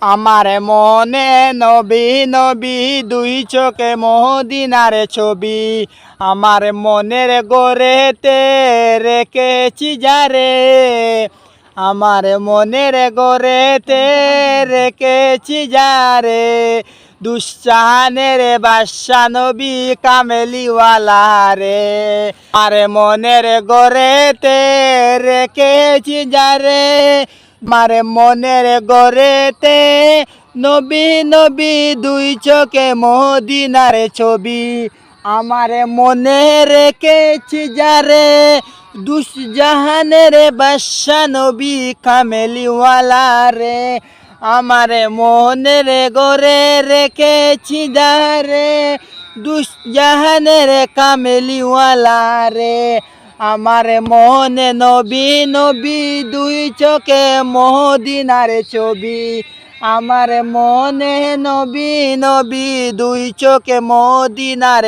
আমার মনে নবী নবী দুই চোখে মদিনার ছবি, আমার মনের গোরেতে রেখেছি যারে, আমার মনের গোরেতে রেখেছি যারে, দুশ্চানের বাদশা নবী কামেলিওয়ালা রে, আর মনের গোরেতে রেখেছি যারে, মারে মনের গোরেতে নবী নবী দুই চোখে মদিনার ছবি, আমার মনে রেখেছি যারে, দুঃজাহানের বাদশা নবী কামেলিওয়ালা রে, আমার মনের গোরে রেখেছি যারে, দুঃজাহানের কামেলিওয়ালা রে, আমার মনে নবী নবী দুই চোখে মদিনার ছবি, আমার মনে নবী নবী দুই চোখে মদিনার